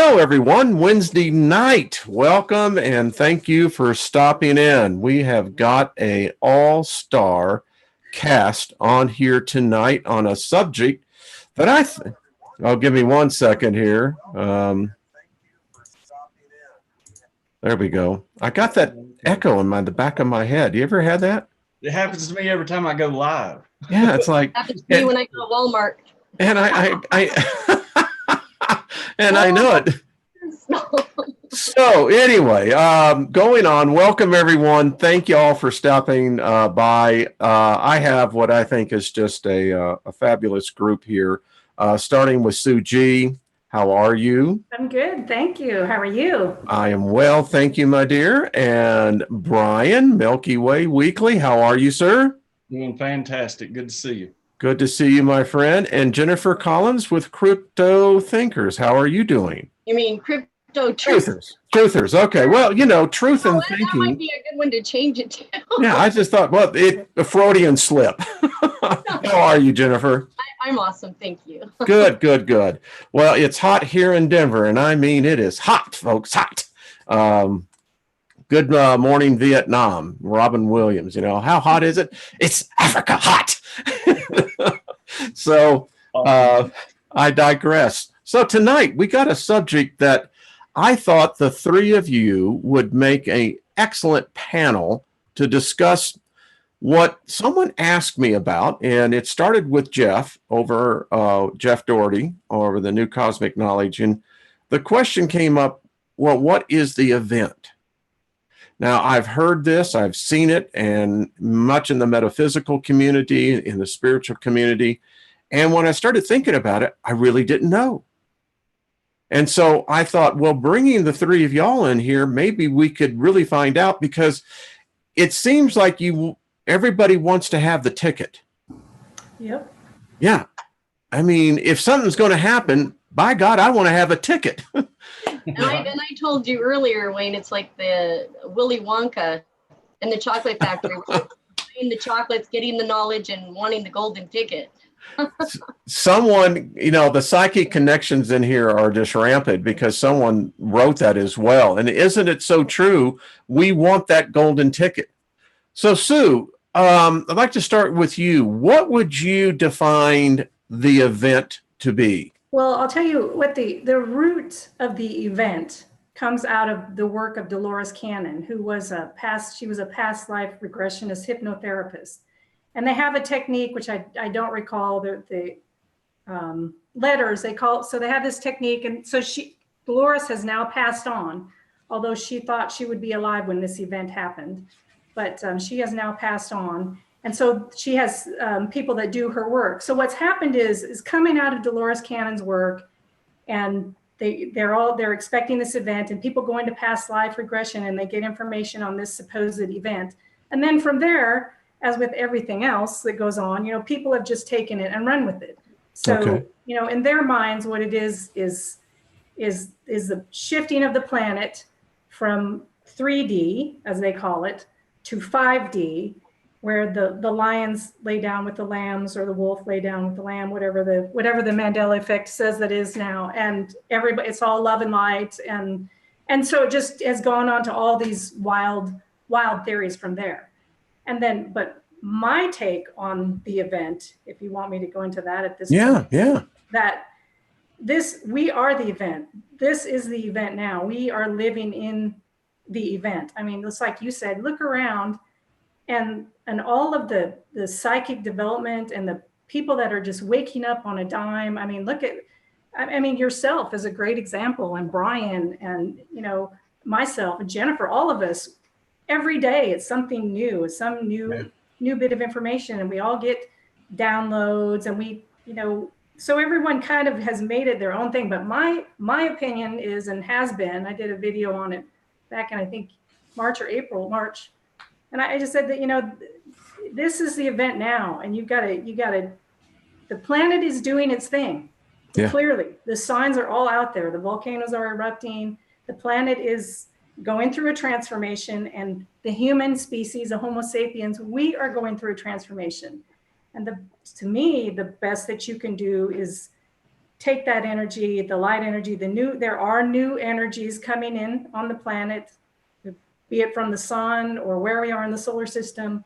Hello, everyone. Wednesday night. Welcome and thank you for stopping in. We have got a all-star cast on here tonight on a subject that I'll give me 1 second here. There we go. I got that echo in the back of my head. You ever had that? It happens to me every time I go live. Yeah, it's like happens to me when I go to Walmart. And I and I know it. So anyway, going on, welcome everyone. Thank you all for stopping by. I have what I think is just a fabulous group here, starting with Sue G. How are you? I'm good, thank you. How are you? I am well, thank you, my dear. And Brian, Milky Way Weekly, how are you, sir? Doing fantastic. Good to see you. Good to see you, my friend. And Jennifer Collins with Crypto Thinkers. How are you doing? You mean Crypto Truthers? Truthers. Okay. well, truth and thinking. That might be a good one to change it to. Yeah, I just thought, well, a Freudian slip. How are you, Jennifer? I'm awesome, thank you. Good. Well, it's hot here in Denver, and I mean it is hot, folks, hot. Good morning, Vietnam. Robin Williams, how hot is it? It's Africa hot. So I digress. So tonight we got a subject that I thought the three of you would make an excellent panel to discuss what someone asked me about. And it started with Jeff Doherty over the New Cosmic Knowledge. And the question came up, well, what is the event? Now, I've heard this, I've seen it, and much in the metaphysical community, in the spiritual community. And when I started thinking about it, I really didn't know. And so I thought, well, bringing the three of y'all in here, maybe we could really find out, because it seems like everybody wants to have the ticket. Yep. Yeah. I mean, if something's going to happen, by God, I want to have a ticket. And I told you earlier, Wayne, it's like the Willy Wonka and the chocolate factory. Buying the chocolates, getting the knowledge, and wanting the golden ticket. Someone, the psychic connections in here are just rampant, because someone wrote that as well. And isn't it so true? We want that golden ticket. So Sue, I'd like to start with you. What would you define the event to be? Well, I'll tell you what the root of the event comes out of the work of Dolores Cannon, who was a past life regressionist hypnotherapist. And they have a technique, which I don't recall the letters they call it. So they have this technique. And so Dolores has now passed on, although she thought she would be alive when this event happened. But she has now passed on. And so she has people that do her work. So what's happened is coming out of Dolores Cannon's work, and they're expecting this event, and people go into past life regression and they get information on this supposed event. And then from there, as with everything else that goes on, people have just taken it and run with it. So, okay. In their minds, what it is the shifting of the planet from 3D, as they call it, to 5D, where the lions lay down with the lambs, or the wolf lay down with the lamb, whatever the Mandela effect says that is now. And everybody, it's all love and light. And so it just has gone on to all these wild theories from there. And then, but my take on the event, if you want me to go into that at this point, that we are the event. This is the event now. We are living in the event. I mean, it's like you said, look around, and all of the psychic development and the people that are just waking up on a dime. I mean, look at, yourself is a great example, and Brian, and myself and Jennifer, all of us. Every day it's something new, it's some new bit of information, and we all get downloads, and we, so everyone kind of has made it their own thing. But my opinion is, and has been, I did a video on it back in, I think, March. And I just said that, this is the event now, and you got to, the planet is doing its thing. Yeah. Clearly, the signs are all out there. The volcanoes are erupting. The planet is going through a transformation, and the human species, the Homo sapiens, we are going through a transformation. And to me, the best that you can do is take that energy, the light energy, there are new energies coming in on the planet, be it from the sun or where we are in the solar system.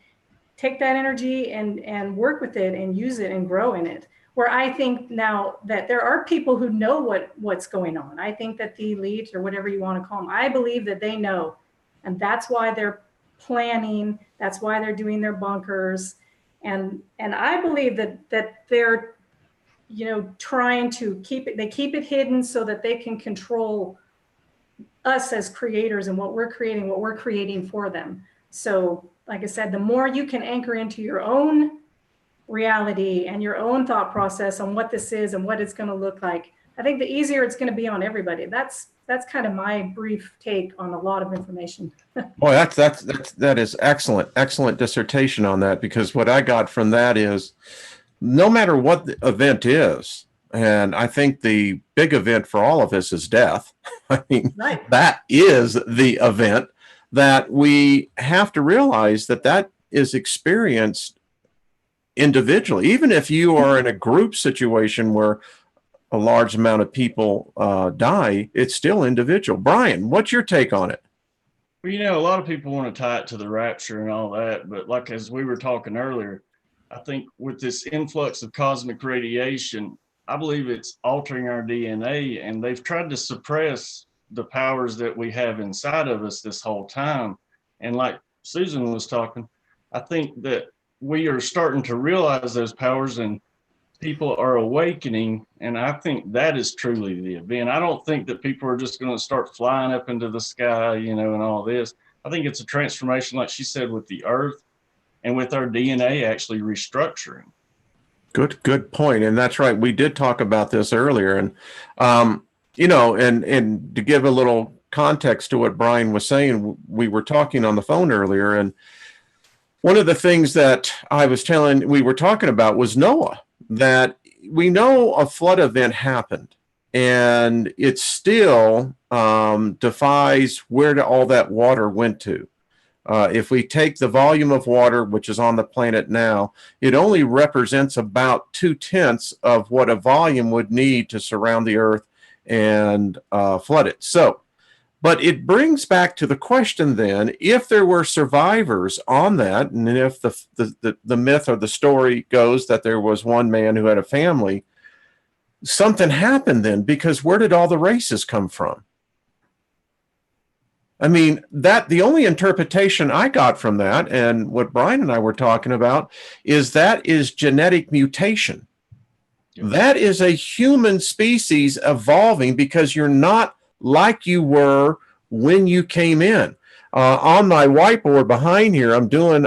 Take that energy and work with it and use it and grow in it. Where I think now that there are people who know what's going on. I think that the elite, or whatever you want to call them, I believe that they know. And that's why they're planning. That's why they're doing their bunkers. And I believe that they're, trying to keep it hidden so that they can control us as creators and what we're creating for them. So, like I said, the more you can anchor into your own reality and your own thought process on what this is and what it's going to look like, I think the easier it's going to be on everybody. That's kind of my brief take on a lot of information. Boy, that is excellent dissertation on that, because what I got from that is, no matter what the event is, and I think the big event for all of us is death. I mean, Right. That is the event that we have to realize that is experienced individually. Even if you are in a group situation where a large amount of people die, it's still individual. Brian, what's your take on it? Well, a lot of people want to tie it to the rapture and all that, but like as we were talking earlier, I think with this influx of cosmic radiation, I believe it's altering our DNA, and they've tried to suppress the powers that we have inside of us this whole time. And like Susan was talking, I think that we are starting to realize those powers, and people are awakening. And I think that is truly the event. I don't think that people are just going to start flying up into the sky, and all this. I think it's a transformation, like she said, with the earth and with our DNA actually restructuring. Good point. And that's right. We did talk about this earlier. And, and to give a little context to what Brian was saying, we were talking on the phone earlier. And one of the things that we were talking about was Noah, that we know a flood event happened, and it still defies where all that water went to. If we take the volume of water, which is on the planet now, it only represents about 2/10 of what a volume would need to surround the earth and flood it. So, but it brings back to the question then, if there were survivors on that, and if the myth or the story goes that there was one man who had a family, something happened then, because where did all the races come from? I mean, the only interpretation I got from that, and what Brian and I were talking about, is that is genetic mutation. Yeah. That is a human species evolving, because you're not like you were when you came in. On my whiteboard behind here, I'm doing,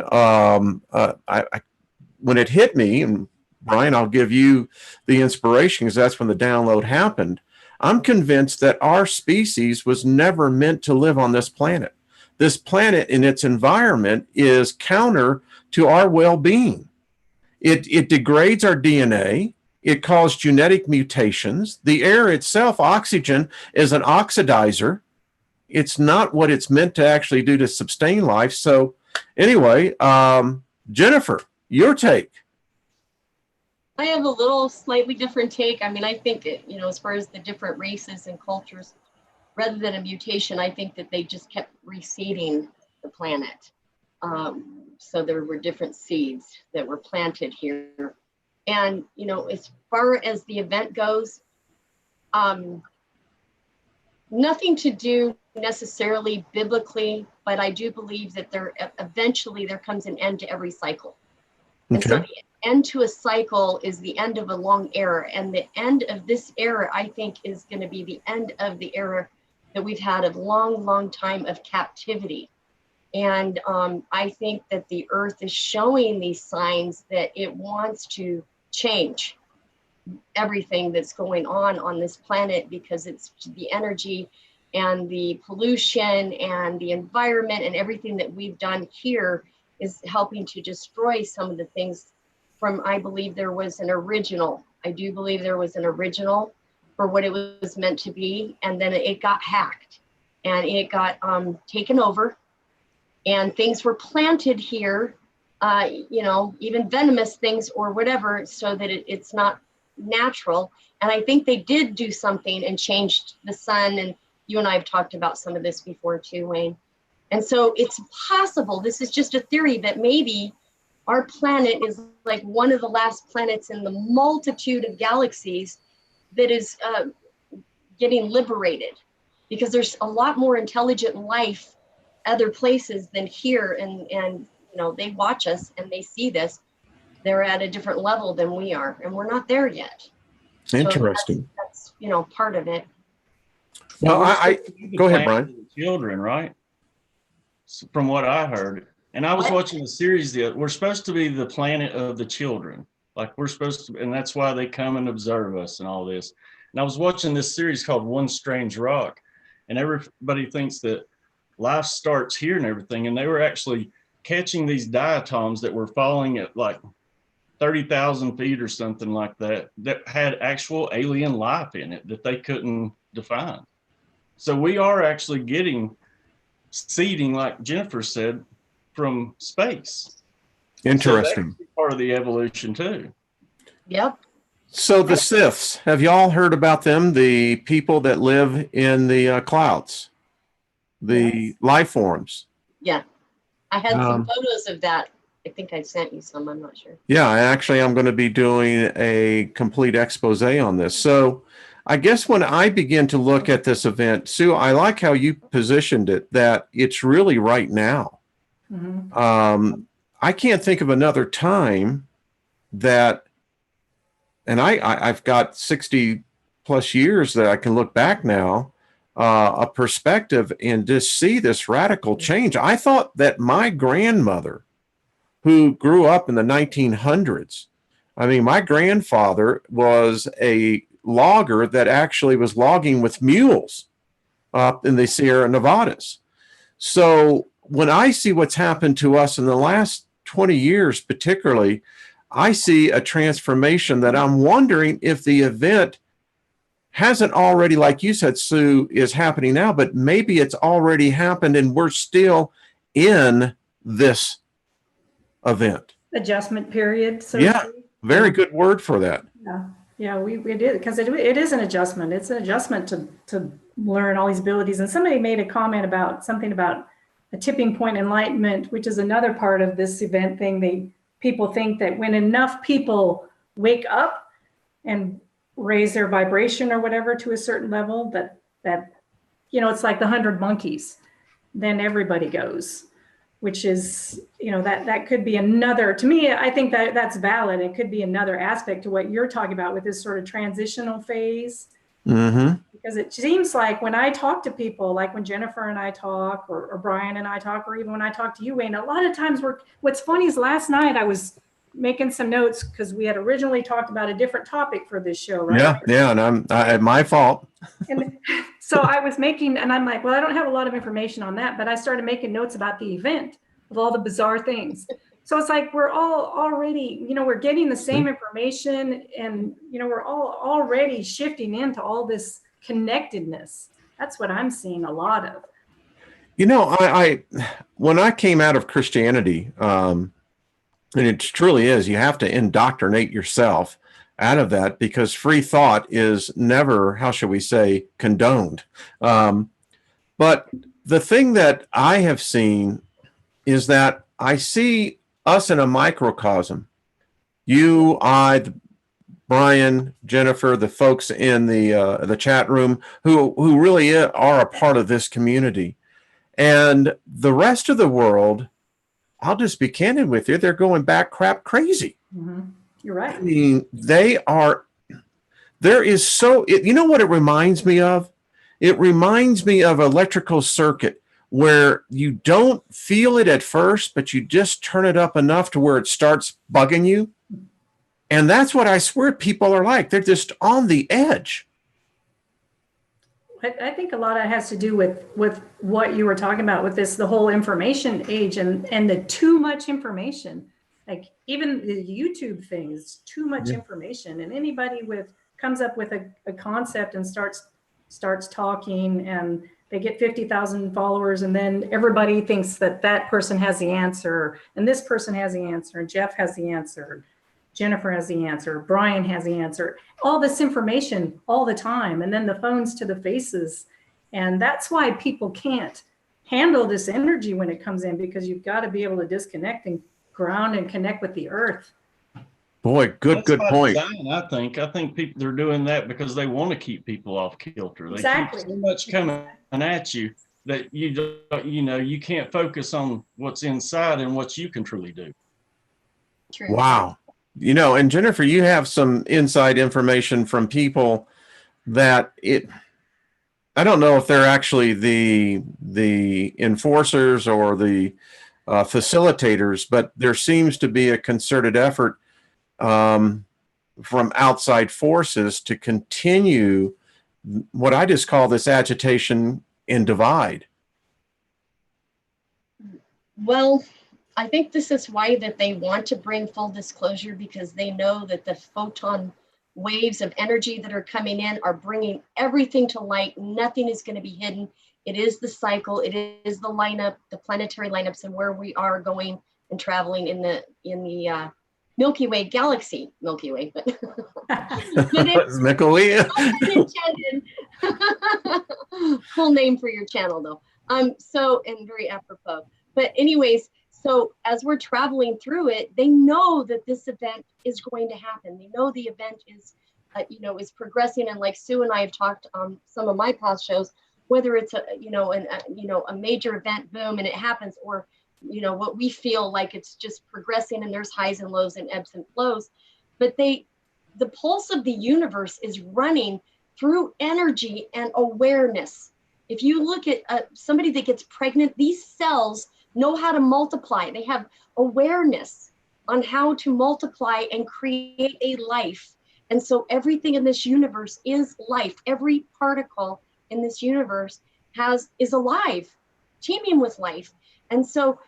when it hit me, and Brian, I'll give you the inspiration, because that's when the download happened. I'm convinced that our species was never meant to live on this planet. This planet and its environment is counter to our well-being. It degrades our DNA. It causes genetic mutations. The air itself, oxygen, is an oxidizer. It's not what it's meant to actually do to sustain life. So anyway, Jennifer, your take. I have a little slightly different take. I mean, I think, as far as the different races and cultures, rather than a mutation, I think that they just kept reseeding the planet. So there were different seeds that were planted here. And, as far as the event goes, nothing to do necessarily biblically, but I do believe that eventually there comes an end to every cycle. Okay. And so the end to a cycle is the end of a long era. And the end of this era, I think, is going to be the end of the era that we've had a long time of captivity. And I think that the earth is showing these signs that it wants to change everything that's going on this planet, because it's the energy and the pollution and the environment and everything that we've done here is helping to destroy some of the things from, I believe there was an original. I do believe there was an original for what it was meant to be. And then it got hacked and it got taken over, and things were planted here, even venomous things or whatever, so that it's not natural. And I think they did do something and changed the sun. And you and I have talked about some of this before too, Wayne. And so it's possible, this is just a theory, that maybe our planet is like one of the last planets in the multitude of galaxies that is getting liberated, because there's a lot more intelligent life other places than here. And you know, they watch us and they see this. They're at a different level than we are, and we're not there yet. Interesting. So that's you know, part of it. Well, I go ahead, Planet Brian. of the Children, right? So from what I heard, and I was watching a series we're supposed to be the planet of the children. Like we're supposed to, and that's why they come and observe us and all this. And I was watching this series called One Strange Rock, and everybody thinks that life starts here and everything. And they were actually catching these diatoms that were falling at like 30,000 feet or something like that, that had actual alien life in it that they couldn't define. So we are actually getting seeding, like Jennifer said, from space. Interesting. So that's part of the evolution too. Yep. So the Siths, have y'all heard about them? The people that live in the clouds, the life forms. Yeah. I had some photos of that. I think I sent you some, I'm not sure. Yeah, actually, I'm going to be doing a complete expose on this. So I guess when I begin to look at this event, Sue, I like how you positioned it, that it's really right now. Mm-hmm. I can't think of another time that, and I've got 60 plus years that I can look back now, a perspective and just see this radical change. I thought that my grandmother, who grew up in the 1900s, I mean, my grandfather was a logger that actually was logging with mules up in the Sierra Nevadas. So when I see what's happened to us in the last 20 years, particularly, I see a transformation that I'm wondering if the event hasn't already, like you said, Sue, is happening now, but maybe it's already happened and we're still in this event. Adjustment period. So Yeah, very good word for that. Yeah, we did, because it is an adjustment. It's an adjustment to learn all these abilities. And somebody made a comment about something about a tipping point enlightenment, which is another part of this event thing. People think that when enough people wake up and raise their vibration or whatever to a certain level, that you know, it's like the 100 monkeys, then everybody goes, which is, you know, that could be another, to me, I think that's valid. It could be another aspect to what you're talking about with this sort of transitional phase. Mm-hmm. Because it seems like when I talk to people, like when Jennifer and I talk, or Brian and I talk, or even when I talk to you, Wayne, a lot of times what's funny is last night I was making some notes because we had originally talked about a different topic for this show, right? Yeah, and my fault. And so I was making, and I'm like, well, I don't have a lot of information on that, but I started making notes about the event of all the bizarre things. So it's like we're all already, you know, we're getting the same information, and you know, we're all already shifting into all this connectedness. That's what I'm seeing a lot of. You know, I when I came out of Christianity, and it truly is, you have to indoctrinate yourself out of that, because free thought is never, how shall we say, condoned. But the thing that I have seen is that I see us in a microcosm. You, I, Brian, Jennifer, the folks in the chat room who really are a part of this community. And the rest of the world, I'll just be candid with you, they're going back crap crazy. Mm-hmm. You're right. I mean, you know what it reminds me of? It reminds me of electrical circuit where you don't feel it at first, but you just turn it up enough to where it starts bugging you. And that's what I swear people are like. They're just on the edge. I think a lot of it has to do with what you were talking about with the whole information age and the too much information. Like even the YouTube thing is too much information, and anybody comes up with a concept and starts talking, and they get 50,000 followers, and then everybody thinks that person has the answer, and this person has the answer, and Jeff has the answer. Jennifer has the answer. Brian has the answer. All this information all the time. And then the phones to the faces. And that's why people can't handle this energy when it comes in, because you've got to be able to disconnect and ground and connect with the earth. Boy, good That's by point. design, I think. I think people they're doing that because they want to keep people off kilter. They Exactly. keep so much coming at you that you can't focus on what's inside and what you can truly do. True. Wow. And Jennifer, you have some inside information from people that I don't know if they're actually the enforcers or the facilitators, but there seems to be a concerted effort from outside forces to continue what I just call this agitation and divide. Well, I think this is why that they want to bring full disclosure, because they know that the photon waves of energy that are coming in are bringing everything to light. Nothing is going to be hidden. It is the cycle. It is the lineup, the planetary lineups, and where we are going and traveling in the Milky Way galaxy. Milky Way, but It's Milky Way. Cool name for your channel, though. So, and very apropos. But anyways, so as we're traveling through it, they know that this event is going to happen. They know the event is, is progressing. And like Sue and I have talked on some of my past shows, whether it's a major event, boom, and it happens, or what we feel like it's just progressing and there's highs and lows and ebbs and flows. But the pulse of the universe is running through energy and awareness. If you look at somebody that gets pregnant, these cells know how to multiply. They have awareness on how to multiply and create a life. And so everything in this universe is life. Every particle in this universe is alive, teeming with life. And so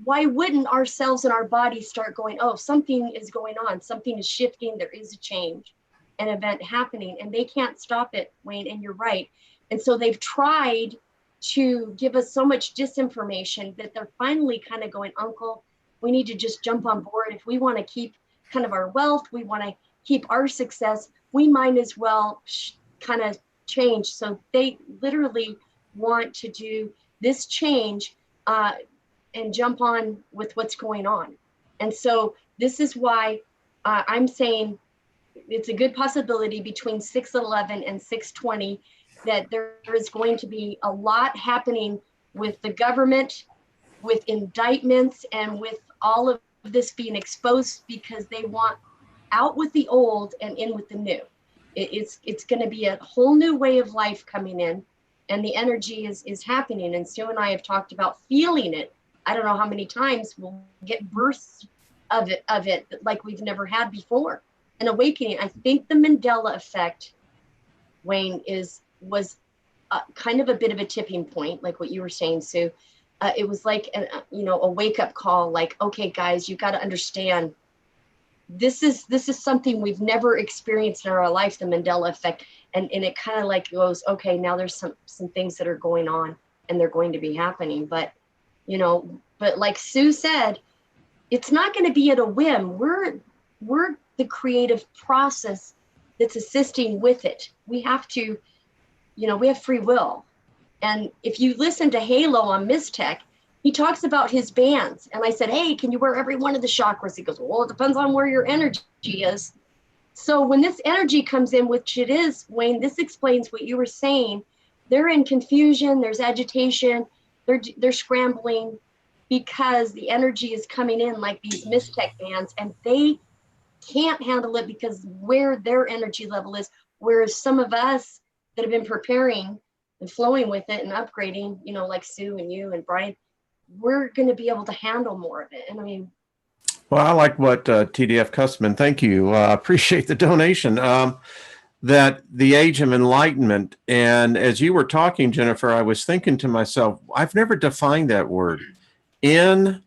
why wouldn't our cells and our bodies start going, oh, something is going on, something is shifting, there is a change, an event happening, and they can't stop it, Wayne, and you're right. And so they've tried to give us so much disinformation that they're finally kind of going, Uncle, we need to just jump on board. If we want to keep kind of our wealth, we want to keep our success, we might as well kind of change. So they literally want to do this change and jump on with what's going on. And so this is why I'm saying it's a good possibility between 6/11 and 6/20 that there is going to be a lot happening with the government, with indictments, and with all of this being exposed, because they want out with the old and in with the new. It's going to be a whole new way of life coming in, and the energy is happening. And Sue and I have talked about feeling it. I don't know how many times we'll get bursts of it like we've never had before. An awakening. I think the Mandela effect, Wayne, was kind of a bit of a tipping point, like what you were saying, Sue. It was like a wake-up call, like, okay, guys, you got to understand, this is something we've never experienced in our life, the Mandela effect. And it kind of like goes, okay, now there's some things that are going on and they're going to be happening. But like Sue said, it's not going to be at a whim. We're the creative process that's assisting with it. We have to, we have free will. And if you listen to Halo on Mystech, he talks about his bands. And I said, hey, can you wear every one of the chakras? He goes, well, it depends on where your energy is. So when this energy comes in, which it is, Wayne, this explains what you were saying. They're in confusion, there's agitation, they're scrambling, because the energy is coming in like these Mystech bands, and they can't handle it because where their energy level is, whereas some of us that have been preparing and flowing with it and upgrading, like Sue and you and Brian, we're going to be able to handle more of it. And I mean, Well, I like what TDF Custman, thank you. Appreciate the donation. That the age of enlightenment. And as you were talking, Jennifer, I was thinking to myself, I've never defined that word. Enlightenment.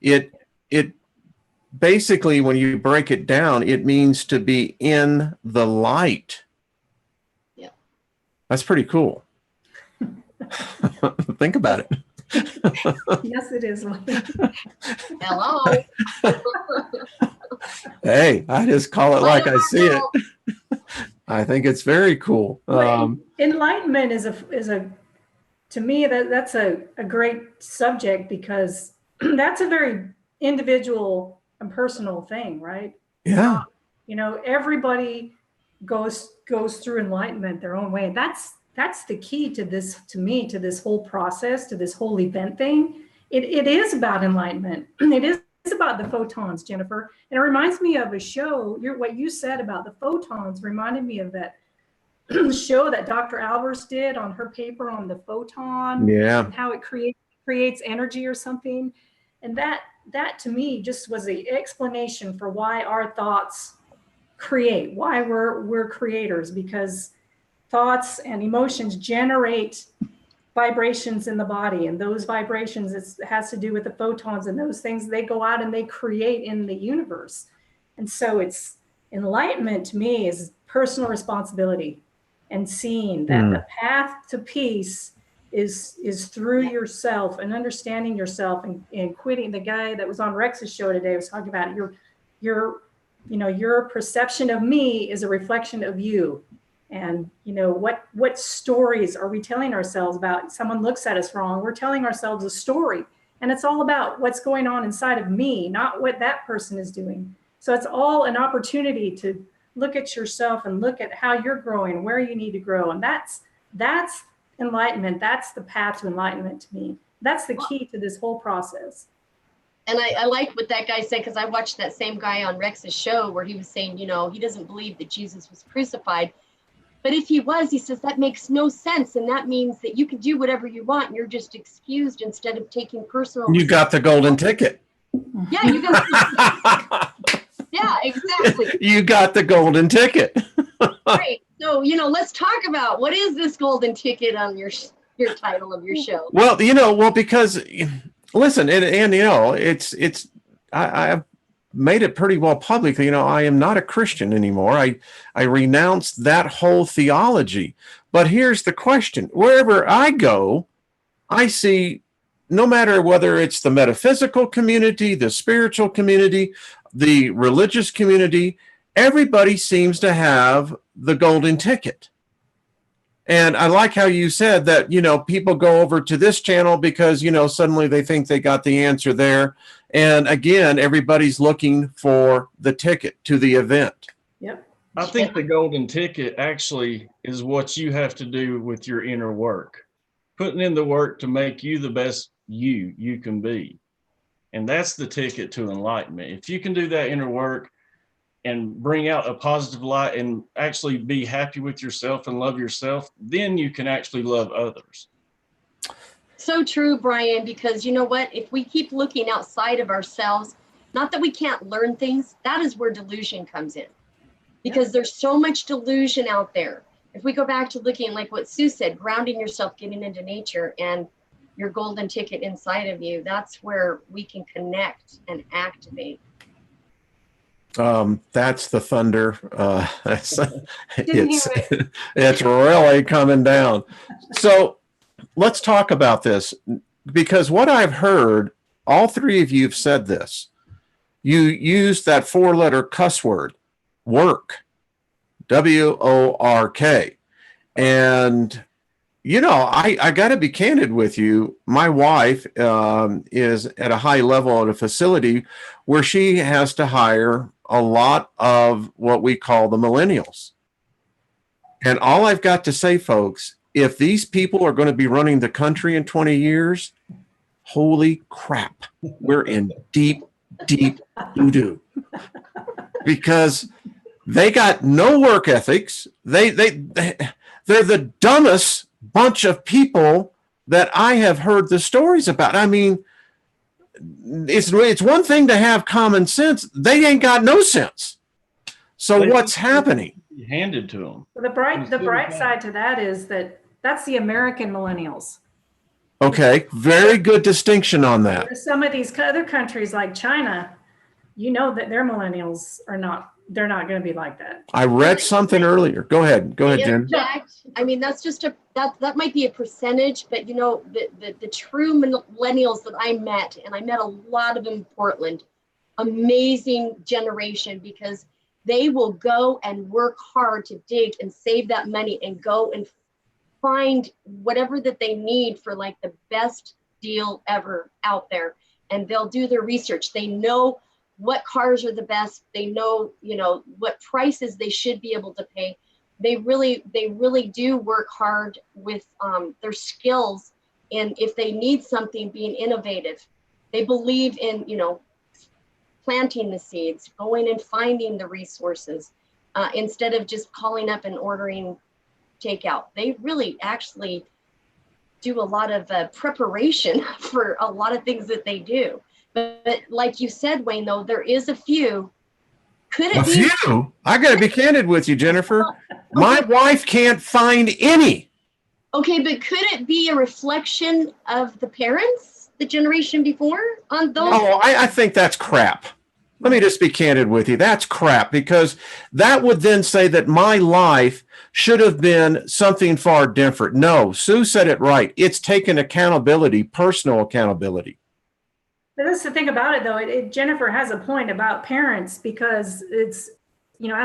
It basically, when you break it down, it means to be in the light. Yeah. That's pretty cool. Think about it. Yes, it is. Hello. Hey, I just call it like I see it. I think it's very cool. Enlightenment is a to me that's a great subject, because that's a very individual and personal thing, right? Yeah. Everybody goes through enlightenment their own way. That's the key to this, to me, to this whole process, to this whole event thing. It is about enlightenment. It is about the photons, Jennifer. And it reminds me of a show. What you said about the photons reminded me of that show that Dr. Albers did on her paper on the photon. Yeah. And how it creates energy or something. And that to me just was the explanation for why our thoughts create, why we're creators, because thoughts and emotions generate vibrations in the body, and those vibrations, it has to do with the photons, and those things, they go out and they create in the universe. And so it's enlightenment to me is personal responsibility, and seeing that the path to peace is through yourself and understanding yourself, and quitting. The guy that was on Rex's show today was talking about your perception of me is a reflection of you. And what stories are we telling ourselves about? Someone looks at us wrong, we're telling ourselves a story, and it's all about what's going on inside of me, not what that person is doing. So it's all an opportunity to look at yourself and look at how you're growing, where you need to grow. And that's enlightenment. That's the path to enlightenment to me. That's the key to this whole process. And I like what that guy said, because I watched that same guy on Rex's show where he was saying, he doesn't believe that Jesus was crucified. But if he was, he says, that makes no sense. And that means that you can do whatever you want, and you're just excused instead of taking personal. You got the golden ticket. Yeah, you got. Yeah, exactly. You got the golden ticket. Right. So, let's talk about what is this golden ticket on your title of your show. Well, because listen, and I've made it pretty well publicly. I am not a Christian anymore. I renounced that whole theology. But here's the question: wherever I go, I see, no matter whether it's the metaphysical community, the spiritual community, the religious community, everybody seems to have the golden ticket. And I like how you said that, people go over to this channel because, suddenly they think they got the answer there. And again, everybody's looking for the ticket to the event. Yep. I think the golden ticket actually is what you have to do with your inner work, putting in the work to make you the best you can be. And that's the ticket to enlightenment. If you can do that inner work and bring out a positive light and actually be happy with yourself and love yourself, then you can actually love others. So true, Brian, because you know what? If we keep looking outside of ourselves, not that we can't learn things, that is where delusion comes in. Because there's so much delusion out there. If we go back to looking, like what Sue said, grounding yourself, getting into nature, and your golden ticket inside of you, that's where we can connect and activate. That's the thunder. It's really coming down. So let's talk about this, because what I've heard, all three of you have said this. You used that 4-letter cuss word, work, W-O-R-K. And I got to be candid with you. My wife is at a high level at a facility where she has to hire a lot of what we call the millennials. And all I've got to say, folks, if these people are going to be running the country in 20 years, holy crap, we're in deep, deep doo-doo. Because they got no work ethics. They're the dumbest bunch of people that I have heard the stories about. I mean, it's one thing to have common sense. They ain't got no sense. So what's happening? Handed to them. The bright side to that is that's the American millennials. Okay, very good distinction on that. Some of these other countries like China, that their millennials they're not going to be like that. I read something earlier. Go ahead, Jen. I mean, that's just that might be a percentage, but you know, the true millennials that I met, and I met a lot of them in Portland, amazing generation, because they will go and work hard to dig and save that money and go and find whatever that they need for like the best deal ever out there. And they'll do their research. They know what cars are the best. They know, you know, what prices they should be able to pay. They really do work hard with their skills. And if they need something, being innovative. They believe in, you know, planting the seeds, going and finding the resources, instead of just calling up and ordering takeout. They really actually do a lot of preparation for a lot of things that they do. But like you said, Wayne, though, there is a few. Could it be? A few? I got to be candid with you, Jennifer. My wife can't find any. Okay, but could it be a reflection of the parents, the generation before, on those? Oh, I think that's crap. Let me just be candid with you. That's crap, because that would then say that my life should have been something far different. No, Sue said it right. It's taken accountability, personal accountability. But that's the thing about it, though. Jennifer has a point about parents, because it's, you know,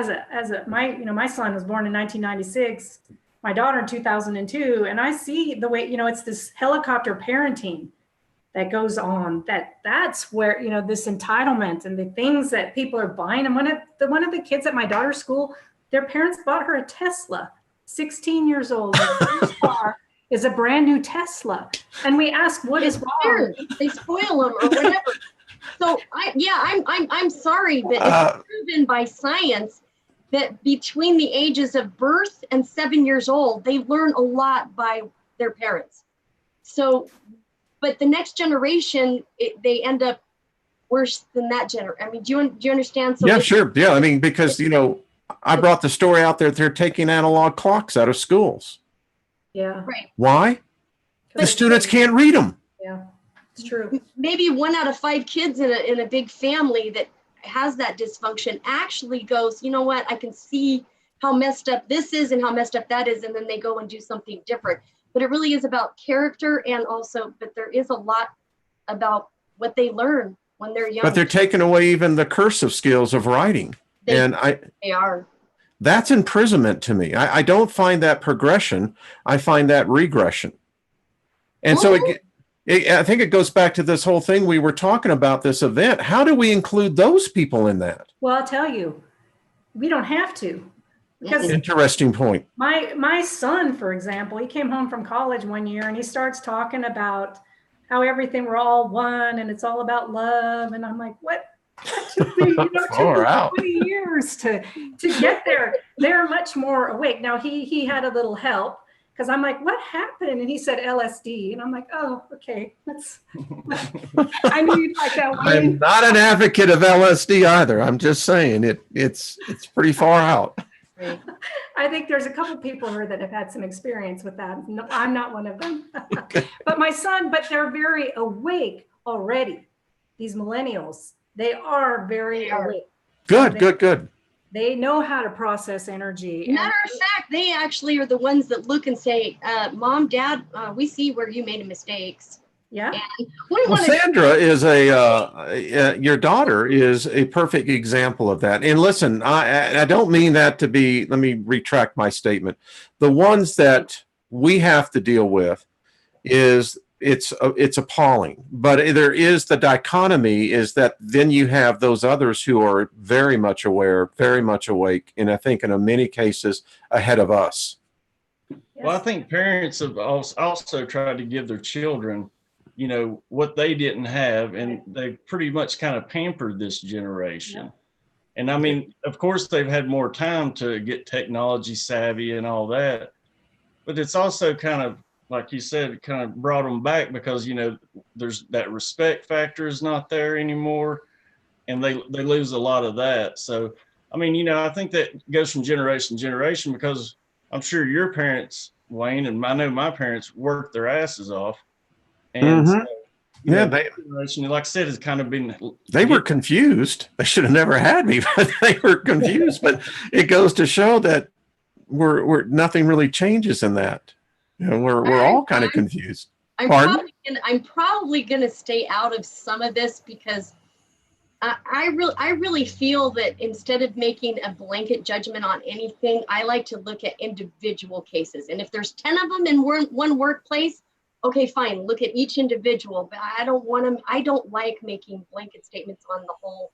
my son was born in 1996, my daughter in 2002, and I see the way, you know, it's this helicopter parenting that goes on, that's where, you know, this entitlement and the things that people are buying. And one of the kids at my daughter's school, their parents bought her a Tesla, 16 years old. Her first car is a brand new Tesla. And we ask, what is wrong? They spoil them or whatever. So I'm sorry, but it's proven by science that between the ages of birth and 7 years old, they learn a lot by their parents. So, but the next generation, they end up worse than that generation. I mean, do you understand? So yeah, sure. Yeah, I mean, because, you know, I brought the story out there. They're taking analog clocks out of schools. Yeah. Right. Why? The students can't read them. Yeah, it's true. Maybe 1 out of 5 kids in a big family that has that dysfunction actually goes, you know what, I can see how messed up this is and how messed up that is. And then they go and do something different. But it really is about character, and also, but there is a lot about what they learn when they're young. But they're taking away even the cursive skills of writing. They are. That's imprisonment to me. I don't find that progression. I find that regression. And so I think it goes back to this whole thing we were talking about, this event. How do we include those people in that? Well, I'll tell you, we don't have to. Because interesting point. My son, for example, he came home from college one year and he starts talking about how everything, we're all one and it's all about love. And I'm like, what? That took me, you know, took me 20 years to get there. They're much more awake. Now he had a little help, because I'm like, what happened? And he said LSD. And I'm like, oh, okay. I need like that. I'm not an advocate of LSD either. I'm just saying it's pretty far out. I think there's a couple people here that have had some experience with that. No, I'm not one of them. But my son, but they're very awake already. These millennials, they are very awake. Good. They know how to process energy. Matter of fact, they actually are the ones that look and say, Mom, Dad, we see where you made mistakes. Yeah. Well, Sandra is your daughter is a perfect example of that. And listen, I don't mean that to be, let me retract my statement. The ones that we have to deal with it's appalling. But there is the dichotomy is that then you have those others who are very much aware, very much awake, and I think in many cases ahead of us. Well, I think parents have also tried to give their children, you know, what they didn't have, and they pretty much kind of pampered this generation. Yeah. And I mean, of course, they've had more time to get technology savvy and all that, but it's also kind of, like you said, kind of brought them back because, you know, there's that respect factor is not there anymore, and they lose a lot of that. So, I mean, you know, I think that goes from generation to generation, because I'm sure your parents, Wayne, and I know my parents worked their asses off. And so, yeah, like I said, has kind of been. They were confused. They should have never had me, but they were confused. But it goes to show that we're nothing really changes in that. You know, we're all kind of confused. Pardon? I'm probably gonna stay out of some of this because I really feel that instead of making a blanket judgment on anything, I like to look at individual cases. And if there's 10 of them in one workplace, okay, fine, look at each individual. But I don't like making blanket statements on the whole,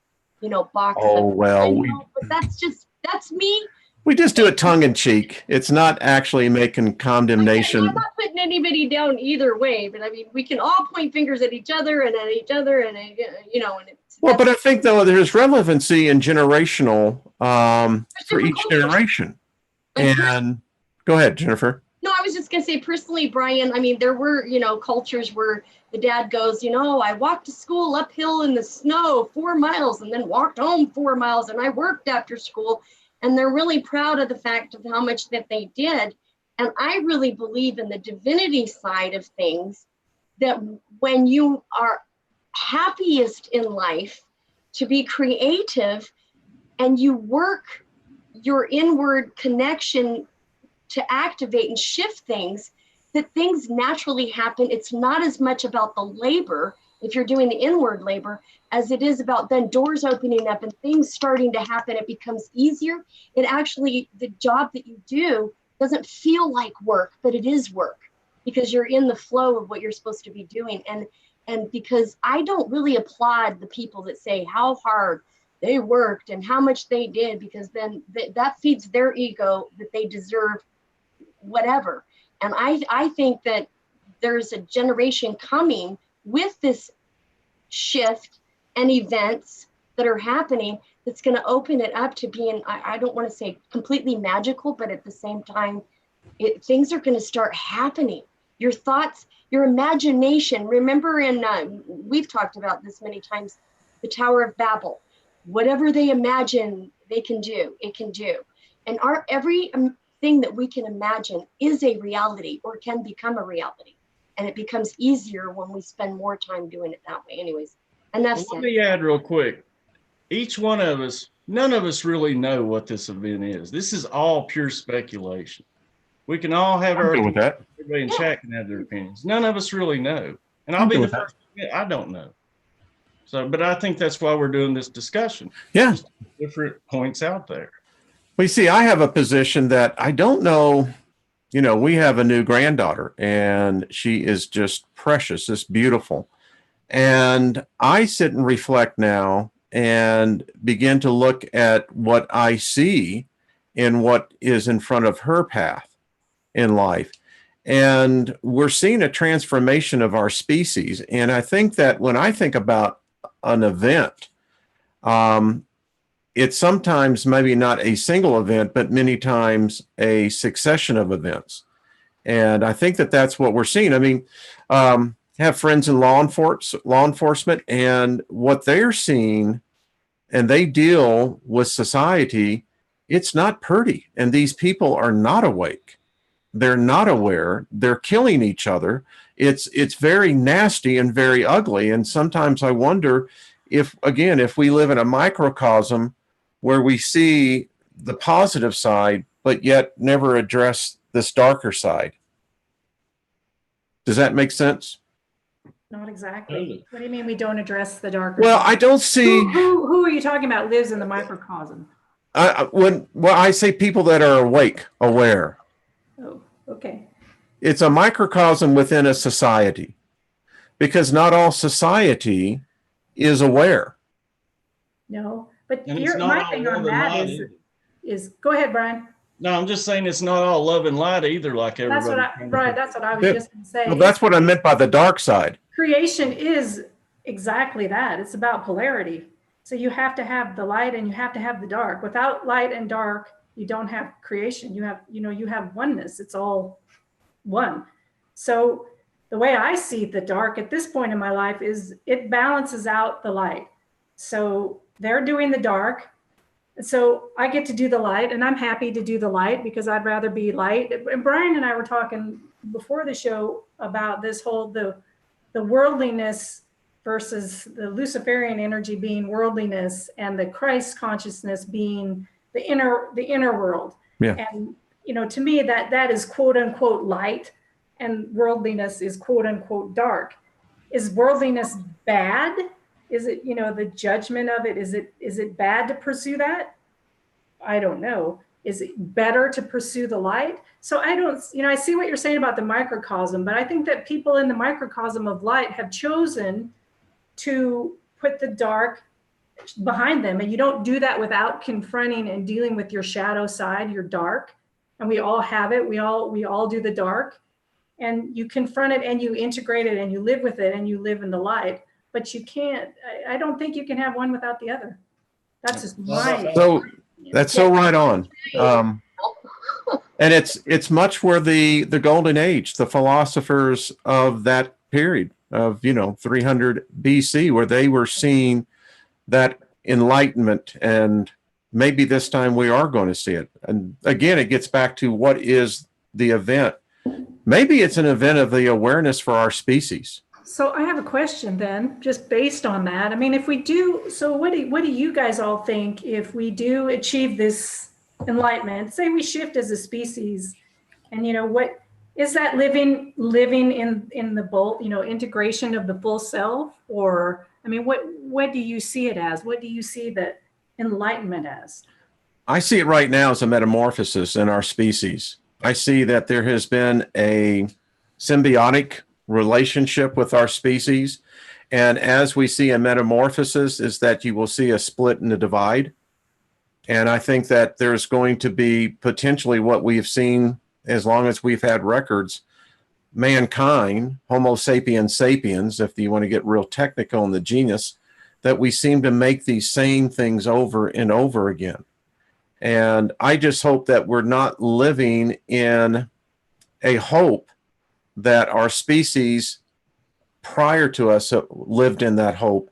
box. Oh, well, but that's me. We just do it tongue in cheek. It's not actually making condemnation. I'm not putting anybody down either way, but I mean, we can all point fingers at each other and at each other, and and it's. Well, but I think though there's relevancy in generational for each generation. And go ahead, Jennifer. No, I was just gonna say personally, Brian. I mean, there were cultures where the dad goes, I walked to school uphill in the snow 4 miles and then walked home 4 miles, and I worked after school. And they're really proud of the fact of how much that they did. And I really believe in the divinity side of things, that when you are happiest in life, to be creative and you work your inward connection to activate and shift things, that things naturally happen. It's not as much about the labor, if you're doing the inward labor, as it is about then doors opening up and things starting to happen. It becomes easier. It actually, the job that you do doesn't feel like work, but it is work because you're in the flow of what you're supposed to be doing. And because I don't really applaud the people that say how hard they worked and how much they did, because then that feeds their ego that they deserve whatever. And I think that there's a generation coming with this shift and events that are happening that's going to open it up to being, I don't want to say completely magical, but at the same time, things are going to start happening. Your thoughts, your imagination. Remember, we've talked about this many times, the Tower of Babel. Whatever they imagine, they can do. It can do. And every thing that we can imagine is a reality or can become a reality. And it becomes easier when we spend more time doing it that way. Anyways, enough. Let me add real quick. Each one of us, none of us really know what this event is. This is all pure speculation. We can all have our with that. Everybody in chat can have their opinions. None of us really know. And I'll be the first to admit, I don't know. So, but I think that's why we're doing this discussion. Yeah. Just different points out there. Well, you see, I have a position that I don't know. We have a new granddaughter and she is just precious, just beautiful. And I sit and reflect now and begin to look at what I see in what is in front of her path in life. And we're seeing a transformation of our species. And I think that when I think about an event, it's sometimes maybe not a single event, but many times a succession of events. And I think that that's what we're seeing. I mean, have friends in law enforcement, and what they're seeing, and they deal with society, it's not pretty. And these people are not awake. They're not aware. They're killing each other. It's very nasty and very ugly. And sometimes I wonder if we live in a microcosm where we see the positive side, but yet never address this darker side. Does that make sense? Not exactly. What do you mean we don't address the darker? Well, side? I don't see. Who are you talking about lives in the microcosm? When I say people that are awake, aware. Oh, okay. It's a microcosm within a society, because not all society is aware. No, but And it's not my all thing love on and that light is go ahead, Brian. No, I'm just saying it's not all love and light either, like everybody. That's what I was just going to say. Well, that's what I meant by the dark side. Creation is exactly that. It's about polarity. So you have to have the light and you have to have the dark. Without light and dark, you don't have creation. You have oneness. It's all one. So the way I see the dark at this point in my life is it balances out the light. So they're doing the dark. So I get to do the light, and I'm happy to do the light because I'd rather be light. And Brian and I were talking before the show about this whole the worldliness versus the Luciferian energy being worldliness and the Christ consciousness being the inner world. Yeah. And to me that is quote unquote light, and worldliness is quote unquote dark. Is worldliness bad? Is it, the judgment of it? Is it bad to pursue that? I don't know. Is it better to pursue the light? So I see what you're saying about the microcosm, but I think that people in the microcosm of light have chosen to put the dark behind them. And you don't do that without confronting and dealing with your shadow side, your dark. And we all have it. We all do the dark. And you confront it and you integrate it and you live with it and you live in the light. But you can't, I don't think you can have one without the other. That's just my. So that's so right on. And it's much where the golden age, the philosophers of that period of 300 BC, where they were seeing that enlightenment, and maybe this time we are going to see it. And again, it gets back to what is the event. Maybe it's an event of the awareness for our species. So I have a question then, just based on that. I mean, if we do, so what do you guys all think if we do achieve this enlightenment? Say we shift as a species, and what is that living in the bolt, integration of the full self? Or I mean, what do you see it as? What do you see that enlightenment as? I see it right now as a metamorphosis in our species. I see that there has been a symbiotic relationship with our species. And as we see a metamorphosis, is that you will see a split and a divide. And I think that there's going to be potentially what we've seen as long as we've had records, mankind, Homo sapiens sapiens, if you want to get real technical in the genus, that we seem to make these same things over and over again. And I just hope that we're not living in a hope that our species prior to us lived in that hope.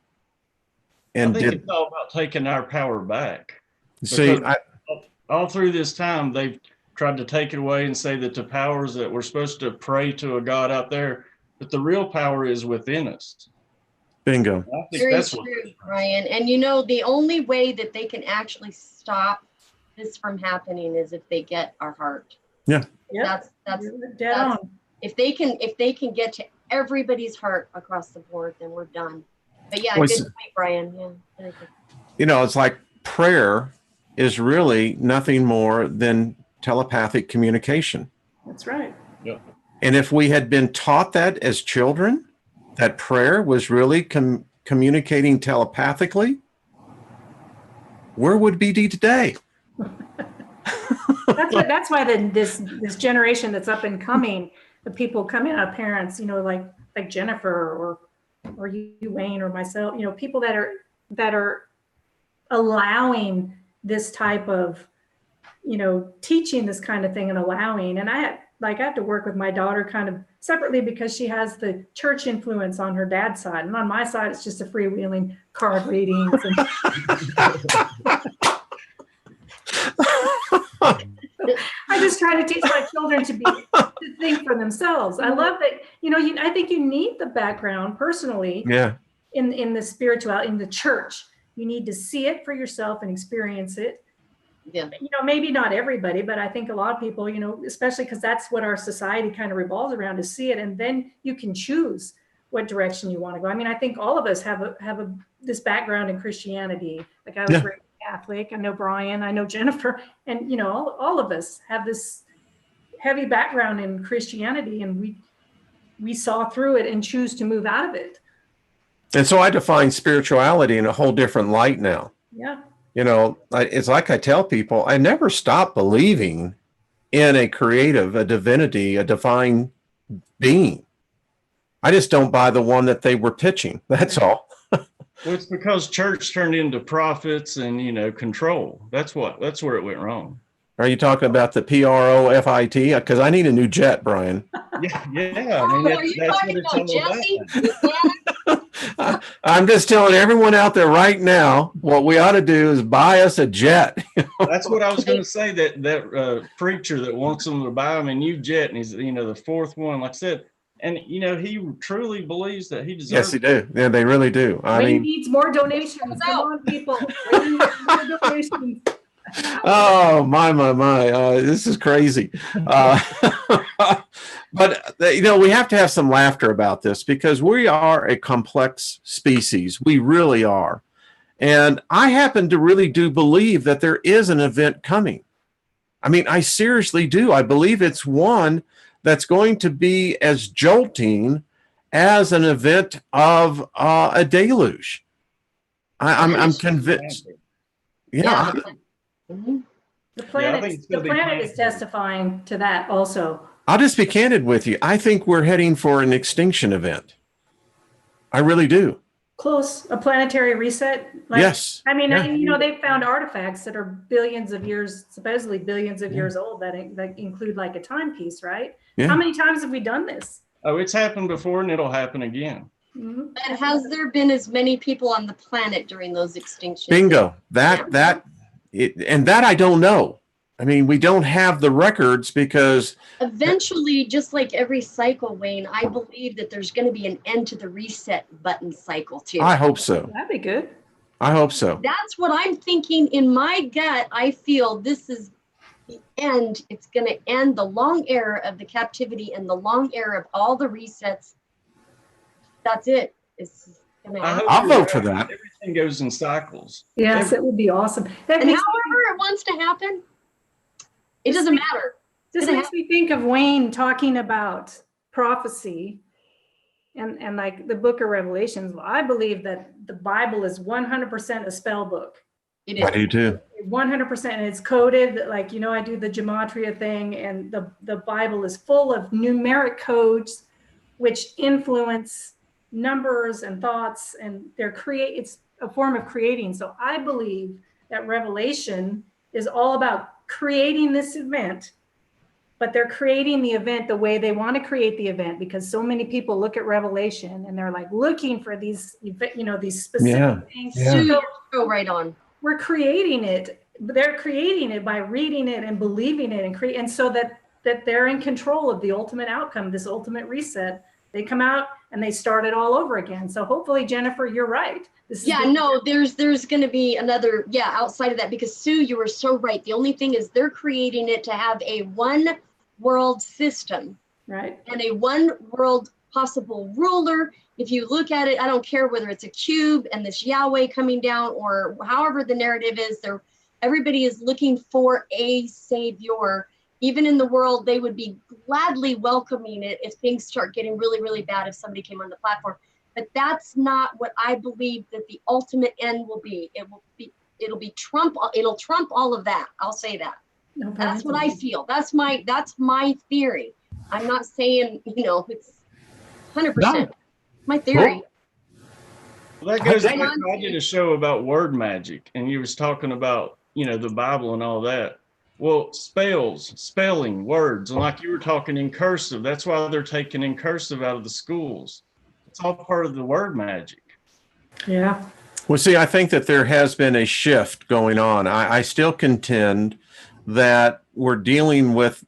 And I think it's all about taking our power back. See, all through this time, they've tried to take it away and say that the powers that we're supposed to pray to a God out there, but the real power is within us. Bingo. I think Very that's true, what. Brian. And the only way that they can actually stop this from happening is if they get our heart. Yeah. That's dead on. If they can get to everybody's heart across the board, then we're done. But yeah, Well, good point, Brian. Yeah. Very good. It's like prayer is really nothing more than telepathic communication. That's right. Yeah. And if we had been taught that as children, that prayer was really communicating telepathically, where would we be today? That's why this generation that's up and coming, the people coming out, parents, like Jennifer or you, Wayne, or myself, people that are allowing this type of, teaching this kind of thing and allowing. And I have to work with my daughter kind of separately because she has the church influence on her dad's side. And on my side, it's just a freewheeling card readings. I just try to teach my children to think for themselves. I love that, I think you need the background personally. Yeah. In the spirituality, in the church. You need to see it for yourself and experience it. Yeah. Maybe not everybody, but I think a lot of people, especially because that's what our society kind of revolves around, to see it. And then you can choose what direction you want to go. I mean, I think all of us have this background in Christianity. Like I was raised Catholic. I know Brian, I know Jennifer, and all of us have this heavy background in Christianity, and we saw through it and choose to move out of it. And so I define spirituality in a whole different light now. Yeah. It's like I tell people, I never stopped believing in a creative, a divinity, a divine being. I just don't buy the one that they were pitching. That's all. Well, it's because church turned into prophets and, control. That's where it went wrong. Are you talking about the PROFIT? Because I need a new jet, Brian. Yeah. I mean, Are you that's talking what about it's Jesse? all about. I'm just telling everyone out there right now, what we ought to do is buy us a jet. That's what I was going to say. That preacher that wants them to buy him a new jet, and he's the fourth one, like I said, and he truly believes that he deserves. Yes, he do. Yeah, they really do. Wayne needs more donations. Come on, people. Wayne needs more donations. Oh, my. This is crazy. Uh, but, we have to have some laughter about this because we are a complex species. We really are. And I happen to really do believe that there is an event coming. I mean, I seriously do. I believe it's one that's going to be as jolting as an event of a deluge. I'm convinced. Yeah. Mhm. The Yeah, I think planet, it's the gonna be planet is planetary. testifying to that also. I'll just be candid with you. I think we're heading for an extinction event. I really do. Close, a planetary reset. Yes. I mean, Yeah. they found artifacts that are billions of years, supposedly billions of years old that include like a timepiece, right? Yeah. How many times have we done this? Oh, it's happened before and it'll happen again. Mhm. But has there been as many people on the planet during those extinctions? Bingo. Yeah. That I don't know. I mean, we don't have the records because Eventually, just like every cycle, Wayne, I believe that there's going to be an end to the reset button cycle too. I hope so. That'd be good. I hope so. That's what I'm thinking in my gut. I feel this is the end. It's going to end the long era of the captivity and the long era of all the resets. That's it. It's going to I happen. hope I'll you're vote for right. that. Everything goes in cycles. Yes, it would be awesome. That And makes, however it wants to happen, it doesn't matter. this makes me think of Wayne talking about prophecy and like the book of Revelations. Well, I believe that the Bible is 100% a spell book. It I is. do too. 100%, and it's coded like, I do the gematria thing, and the Bible is full of numeric codes which influence numbers and thoughts, and it's a form of creating. So I believe that Revelation is all about creating this event, but they're creating the event the way they want to create the event, because so many people look at Revelation and they're like looking for these, these specific things. Yeah. Sue, go right on. We're creating it. They're creating it by reading it and believing it and so that they're in control of the ultimate outcome, this ultimate reset. They come out and they start it all over again. So hopefully, Jennifer, you're right. There's going to be another, outside of that, because Sue, you were so right. The only thing is they're creating it to have a one world system, right, and a one world possible ruler. If you look at it, I don't care whether it's a cube and this Yahweh coming down or however the narrative is, everybody is looking for a savior. Even in the world, they would be gladly welcoming it if things start getting really, really bad if somebody came on the platform. But that's not what I believe that the ultimate end will be. It'll be Trump. It'll trump all of that. I'll say that. no, That's what I feel. That's my theory. I'm not saying, it's 100%. My theory. Well, that goes Right back. on. I did a show about word magic, and you was talking about, the Bible and all that. Well, spelling, words, and like you were talking in cursive, that's why they're taking in cursive out of the schools. It's all part of the word magic. Yeah. Well, see, I think that there has been a shift going on. I still contend that we're dealing with,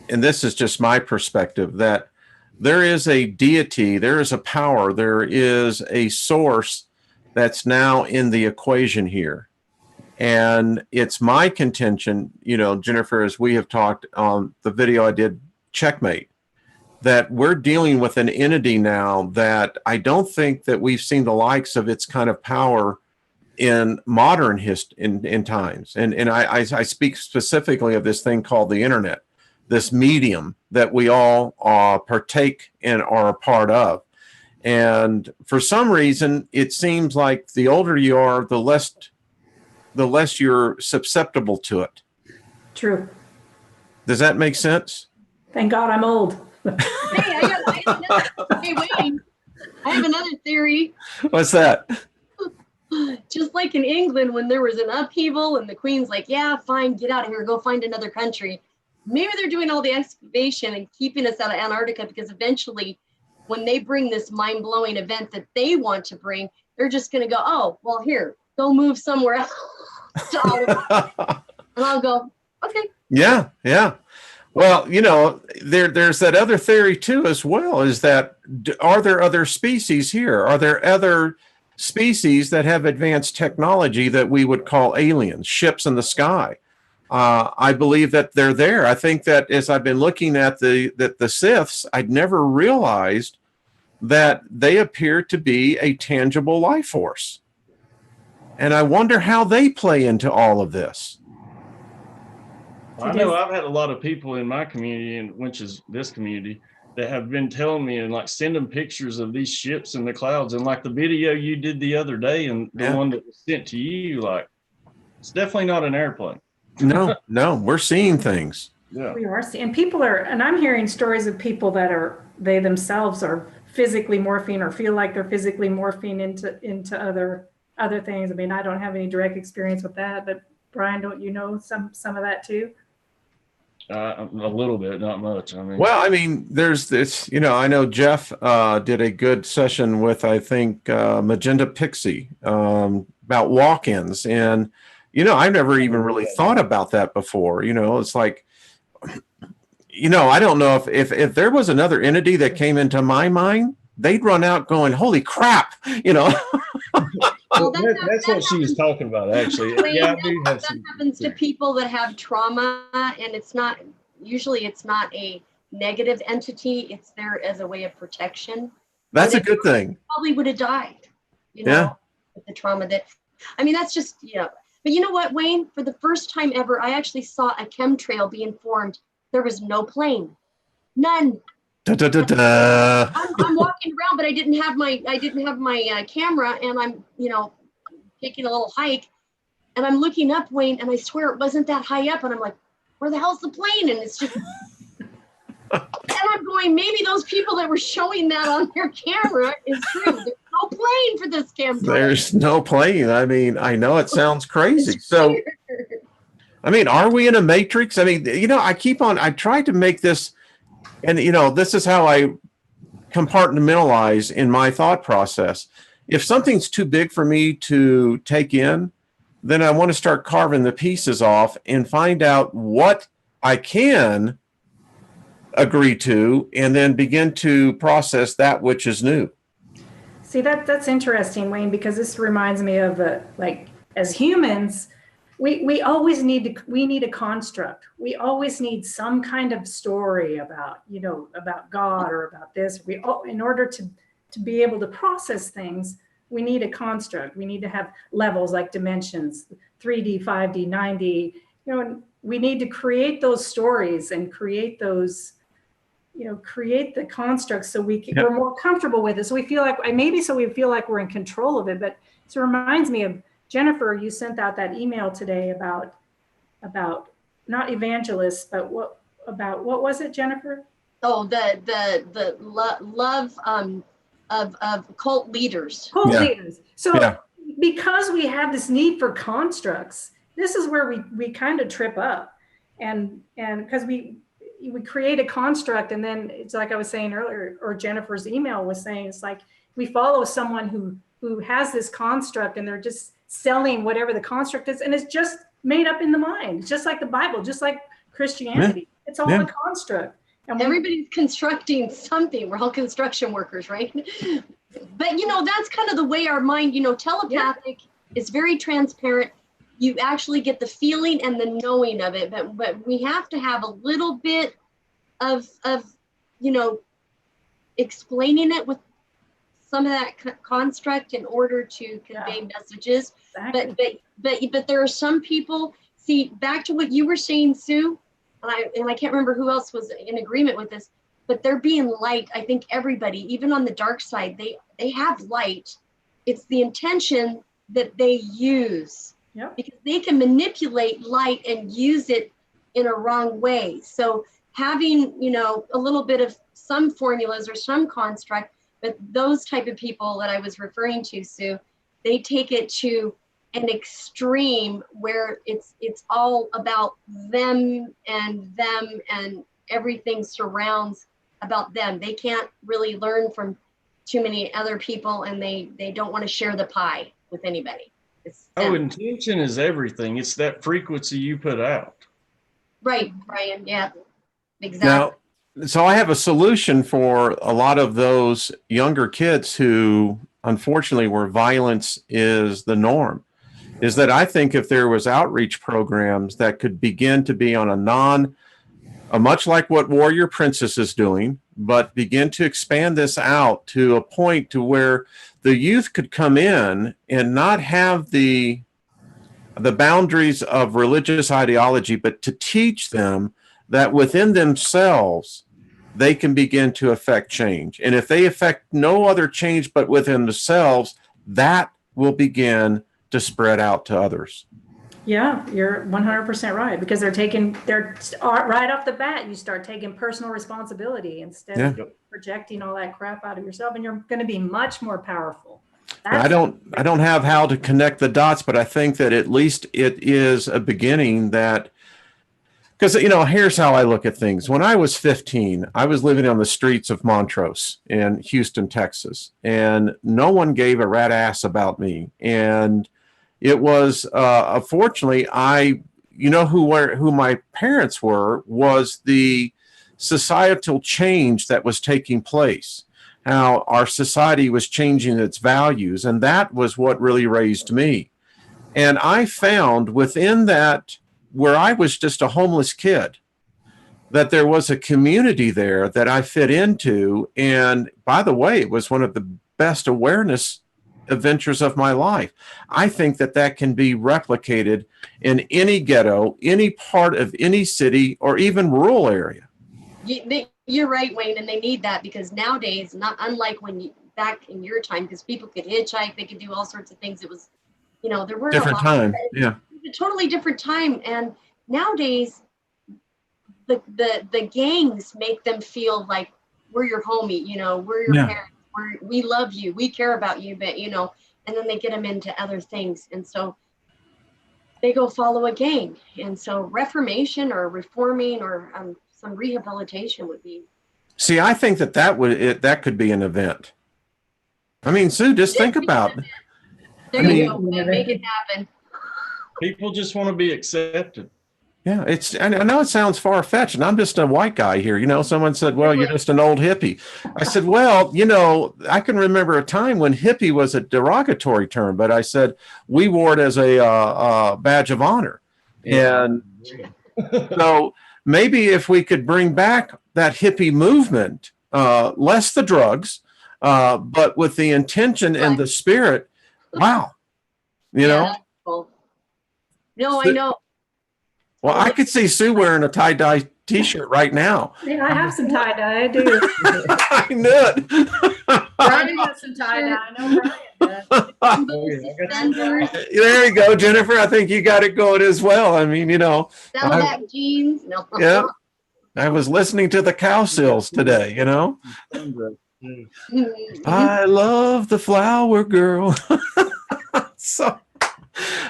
and this is just my perspective, that there is a deity, there is a power, there is a source that's now in the equation here. And it's my contention, Jennifer, as we have talked on the video I did, Checkmate, that we're dealing with an entity now that I don't think that we've seen the likes of its kind of power in modern in times. And I speak specifically of this thing called the internet, this medium that we all partake and are a part of. And for some reason, it seems like the older you are, the less you're susceptible to it. True. Does that make sense? Thank God I'm old. Hey, Wayne, I have another theory. What's that? Just like in England, when there was an upheaval and the Queen's like, yeah, fine, get out of here, go find another country. Maybe they're doing all the excavation and keeping us out of Antarctica because eventually when they bring this mind-blowing event that they want to bring, they're just going to go, oh, well, here, go move somewhere else. And I'll go, okay. Yeah. Well, there's that other theory too, as well, is that are there other species here? Are there other species that have advanced technology that we would call aliens, ships in the sky. I believe that they're there. I think that as I've been looking at the Siths, I'd never realized that they appear to be a tangible life force. And I wonder how they play into all of this. I know I've had a lot of people in my community, and which is this community, that have been telling me and like sending pictures of these ships in the clouds, and like the video you did the other day and the one that was sent to you, like it's definitely not an airplane. No, we're seeing things. Yeah, We are seeing, people are, and I'm hearing stories of people that they themselves are physically morphing or feel like they're physically morphing into other things. I mean, I don't have any direct experience with that, but Brian, don't you know some of that too? a little bit, not much. I mean, Well, I mean, there's this, I know Jeff did a good session with, I think, Magenta Pixie about walk-ins. And, I've never even really thought about that before. It's like, I don't know if there was another entity that came into my mind, they'd run out going, holy crap, Well, that's what she was talking about, actually. Yeah, I do have that happens to people that have trauma, and it's not a negative entity. It's there as a way of protection. That's a good thing. Probably would have died, Yeah. with the trauma that's just, But you know what, Wayne? For the first time ever, I actually saw a chemtrail being formed. There was no plane, none. Da, da, da, da. I'm walking around, but I didn't have my camera, and I'm taking a little hike, and I'm looking up, Wayne, and I swear it wasn't that high up, and I'm like, where the hell's the plane? And it's just, and I'm going, maybe those people that were showing that on their camera is true. There's no plane for this camera. There's no plane. I mean, I know it sounds crazy. So, I mean, are we in a matrix? I mean, I tried to make this, and, this is how I compartmentalize in my thought process. If something's too big for me to take in, then I want to start carving the pieces off and find out what I can agree to, and then begin to process that which is new. See, that's interesting, Wayne, because this reminds me of as humans, we always need a construct. We always need some kind of story about God or about this. In order to be able to process things, we need a construct. We need to have levels like dimensions, 3D, 5D, 9D. And we need to create those stories and create those, create the constructs so we're more comfortable with it. So we feel like we feel like we're in control of it. But it reminds me of Jennifer. You sent out that email today about not evangelists, but what was it, Jennifer? Oh, the love of cult leaders. Cult leaders. So because we have this need for constructs, this is where we kind of trip up, and because we create a construct, and then it's like I was saying earlier, or Jennifer's email was saying, it's like we follow someone who has this construct, and they're just selling whatever the construct is, and it's just made up in the mind. It's just like the Bible, just like Christianity. It's all a construct. And everybody's constructing something. We're all construction workers, right? But that's kind of the way our mind, telepathic is very transparent. You actually get the feeling and the knowing of it, but we have to have a little bit of explaining it with some of that construct in order to convey messages. Exactly. But there are some people, see, back to what you were saying, Sue, and I can't remember who else was in agreement with this, but they're being light. I think everybody, even on the dark side, they have light. It's the intention that they use. Yep. Because they can manipulate light and use it in a wrong way. So having, a little bit of some formulas or some construct, but those type of people that I was referring to, Sue, they take it to an extreme where it's all about them and everything surrounds about them. They can't really learn from too many other people, and they don't want to share the pie with anybody. Intention is everything. It's that frequency you put out. Right, Brian. Yeah, exactly. so I have a solution for a lot of those younger kids who, unfortunately, where violence is the norm, is that I think if there was outreach programs that could begin to be on much like what Warrior Princess is doing, but begin to expand this out to a point to where the youth could come in and not have the boundaries of religious ideology, but to teach them that within themselves, they can begin to affect change. And if they affect no other change but within themselves, that will begin to spread out to others. Yeah, you're 100% right, because they're right off the bat, you start taking personal responsibility instead of projecting all that crap out of yourself, and you're going to be much more powerful. I don't have how to connect the dots, but I think that at least it is a beginning that, because, here's how I look at things. When I was 15, I was living on the streets of Montrose in Houston, Texas, and no one gave a rat ass about me. And it was, unfortunately, who my parents were, was the societal change that was taking place, how our society was changing its values. And that was what really raised me. And I found within that, where I was just a homeless kid, that there was a community there that I fit into. And by the way, it was one of the best awareness adventures of my life. I think that can be replicated in any ghetto, any part of any city, or even rural area. You're right, Wayne, and they need that, because nowadays, not unlike back in your time, because people could hitchhike, they could do all sorts of things. It was, there were different time. Yeah. A totally different time. And nowadays the gangs make them feel like we're your homie, we're your parents, we love you, we care about you, but and then they get them into other things, and so they go follow a gang. And so reformation or reforming or some rehabilitation would be. See, I think that could be an event. I mean, Sue, just think about it. There you go. Make it happen. People just want to be accepted. Yeah, I know it sounds far-fetched, and I'm just a white guy here. Someone said, well, you're just an old hippie. I said, well, I can remember a time when hippie was a derogatory term, but I said we wore it as a badge of honor. And so maybe if we could bring back that hippie movement, less the drugs, but with the intention and the spirit, wow, Cool. No, I know. Well, I could see Sue wearing a tie-dye T-shirt right now. Yeah, I have some tie-dye. I do. I knew it. Brian has some tie-dye. I know Brian does. There you go, Jennifer. I think you got it going as well. I mean, Saddleback jeans. No. Yeah. I was listening to the cow sills today, I love the flower girl. So,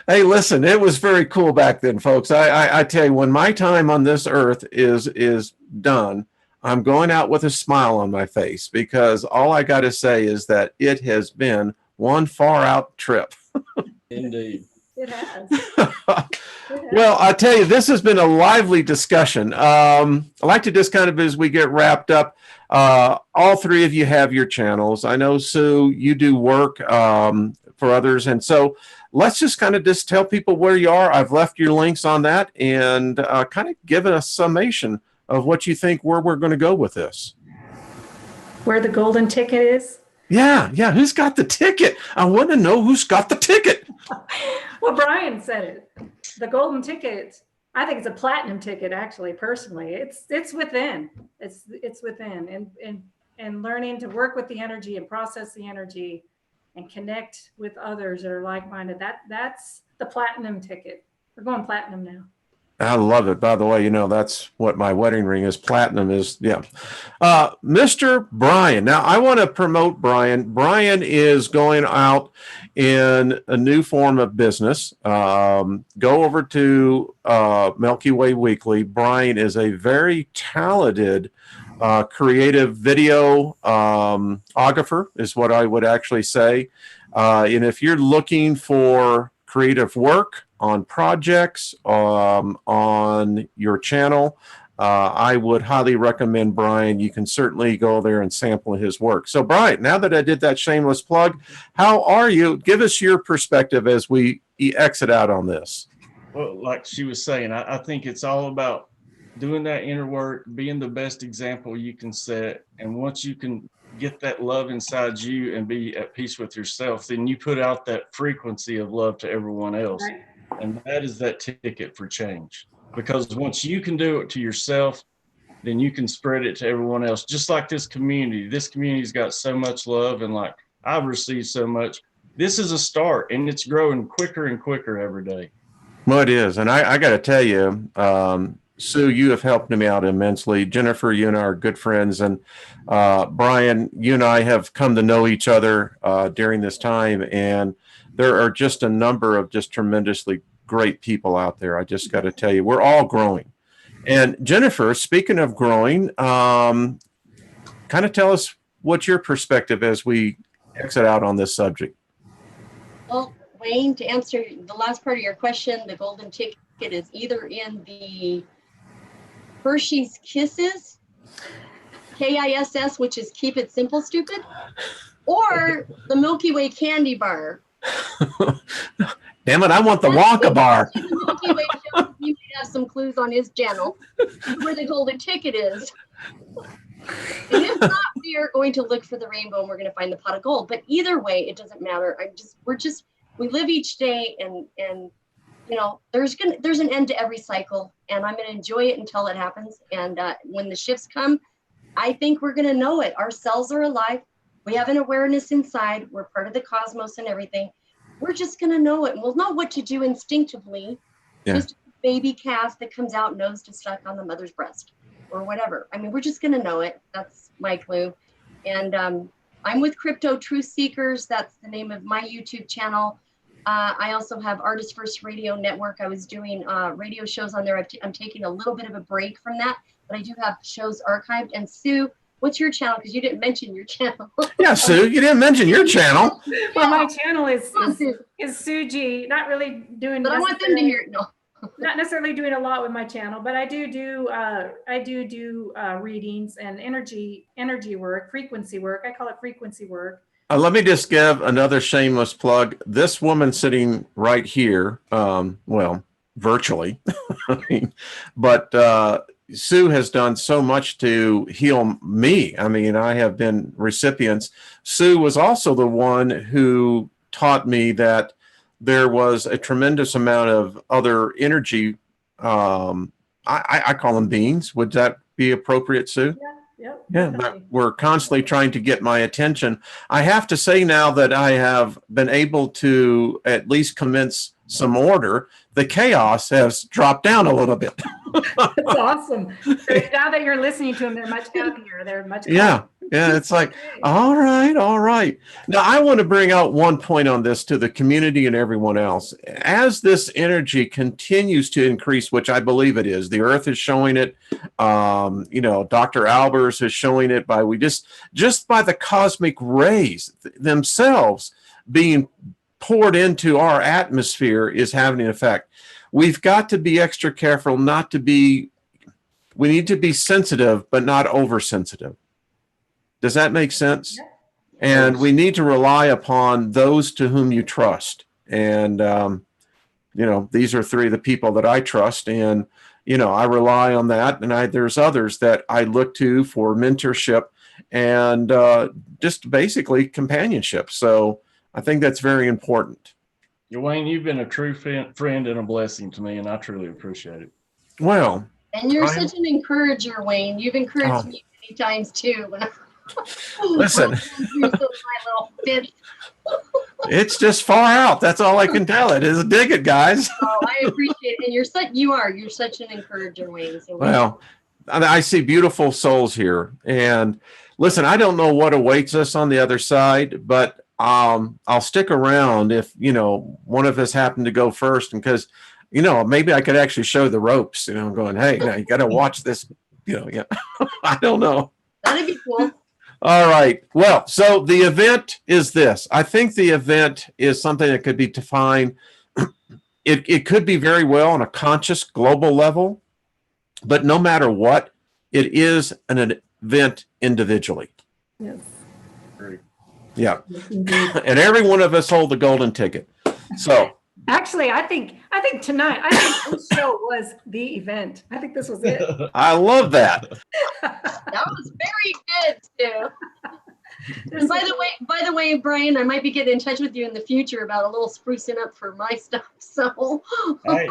hey, listen, it was very cool back then, folks. I tell you, when my time on this earth is done, I'm going out with a smile on my face, because all I got to say is that it has been one far out trip. Indeed. It has. Well, I tell you, this has been a lively discussion. I'd like to just kind of, as we get wrapped up, all three of you have your channels. I know, Sue, you do work for others. And so let's just kind of just tell people where you are. I've left your links on that, and kind of give a summation of what you think where we're going to go with this. Where the golden ticket is? Yeah. Who's got the ticket? I want to know who's got the ticket. Well, Brian said it. The golden ticket, I think it's a platinum ticket, actually, personally. It's within. It's within. And learning to work with the energy and process the energy and connect with others that are like-minded. That's the platinum ticket. We're going platinum now. I love it. By the way, that's what my wedding ring is. Platinum is, yeah. Mr. Brian. Now, I want to promote Brian. Brian is going out in a new form of business. Go over to Milky Way Weekly. Brian is a very talented creative videographer, is what I would actually say. And if you're looking for creative work on projects, on your channel, I would highly recommend Brian. You can certainly go there and sample his work. So, Brian, now that I did that shameless plug, how are you? Give us your perspective as we exit out on this. Well, like she was saying, I think it's all about doing that inner work, being the best example you can set. And once you can get that love inside you and be at peace with yourself, then you put out that frequency of love to everyone else. Right. And that is that ticket for change. Because once you can do it to yourself, then you can spread it to everyone else. Just like this community. This community's got so much love, and like I've received so much. This is a start, and it's growing quicker and quicker every day. Well, it is. And I got to tell you, Sue, you have helped me out immensely. Jennifer, you and I are good friends. And Brian, you and I have come to know each other during this time. And there are just a number of just tremendously great people out there. I just got to tell you, we're all growing. And Jennifer, speaking of growing, kind of tell us what's your perspective as we exit out on this subject. Well, Wayne, to answer the last part of your question, the golden ticket is either in the Hershey's Kisses, KISS, which is Keep It Simple, Stupid, or the Milky Way candy bar. Damn it, I want the Wonka bar. The Milky Way show, he might have some clues on his channel where the golden ticket is. And if not, we are going to look for the rainbow and we're going to find the pot of gold. But either way, it doesn't matter. We live each day, and you know, there's an end to every cycle, and I'm going to enjoy it until it happens. And when the shifts come, I think we're going to know it. Our cells are alive. We have an awareness inside. We're part of the cosmos and everything. We're just going to know it. And we'll know what to do instinctively. Yeah. Just a baby calf that comes out nose to stuck on the mother's breast or whatever. I mean, we're just going to know it. That's my clue. And I'm with Crypto Truth Seekers. That's the name of my YouTube channel. I also have Artist First Radio Network. I was doing radio shows on there. I'm taking a little bit of a break from that, but I do have shows archived. And Sue, what's your channel? Because you didn't mention your channel. Yeah, Sue, you didn't mention your channel. Well, my channel is Sue G. Not really doing. But I want them to hear it. No. Not necessarily doing a lot with my channel, but I do readings and energy work, frequency work. I call it frequency work. Let me just give another shameless plug. This woman sitting right here, well, virtually, but Sue has done so much to heal me. I mean, I have been recipients. Sue was also the one who taught me that there was a tremendous amount of other energy. I call them beings. Would that be appropriate, Sue? Yeah, that were constantly trying to get my attention. I have to say now that I have been able to at least commence some order. The chaos has dropped down a little bit. That's awesome. Now that you're listening to them, they're much happier. They're much yeah. It's like, all right. Now, I want to bring out one point on this to the community and everyone else. As this energy continues to increase, which I believe it is, the Earth is showing it. Dr. Albers is showing it by just by the cosmic rays themselves being poured into our atmosphere is having an effect. We've got to be extra careful we need to be sensitive, but not oversensitive. Does that make sense? Yeah. And we need to rely upon those to whom you trust. And, these are three of the people that I trust. And, I rely on that. And there's others that I look to for mentorship and just basically companionship. So I think that's very important. Wayne, you've been a true friend and a blessing to me, and I truly appreciate it. Well. And you're such an encourager, Wayne. You've encouraged me many times too. Listen, it's just far out. That's all I can tell it is dig it, guys. Oh, I appreciate it. And you're such an encourager, Wayne. So well, I see beautiful souls here. And listen, I don't know what awaits us on the other side, but I'll stick around if, one of us happened to go first. And because, maybe I could actually show the ropes, going, hey, now you got to watch this, yeah. I don't know. That'd be cool. All right. Well, so the event is this. I think the event is something that could be defined. It could be very well on a conscious global level. but no matter what, it is an event individually. Yes. Great. Yeah. Yes, indeed. And every one of us hold the golden ticket. So Actually, I think tonight, I think this show was the event. I think this was it. I love that. That was very good too. And by the way, Brian, I might be getting in touch with you in the future about a little sprucing up for my stuff. So Hey,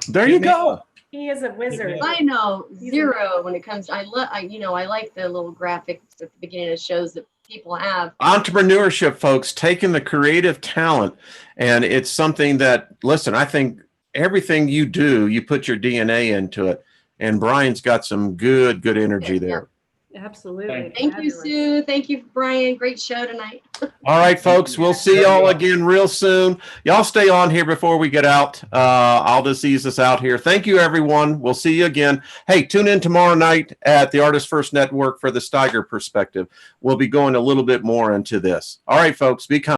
There you go. He is a wizard. I know zero when it comes. I like the little graphics at the beginning of shows that people have. Entrepreneurship, folks, taking the creative talent, and it's something that, listen, I think everything you do, you put your DNA into it, and Brian's got some good energy there. Absolutely. Thank you, Sue. Thank you, Brian. Great show tonight. All right, folks, we'll see y'all again real soon. Y'all stay on here before we get out. I'll just ease us out here. Thank you, everyone. We'll see you again. Hey, tune in tomorrow night at the Artist First Network for the Steiger Perspective. We'll be going a little bit more into this. All right, folks, be kind.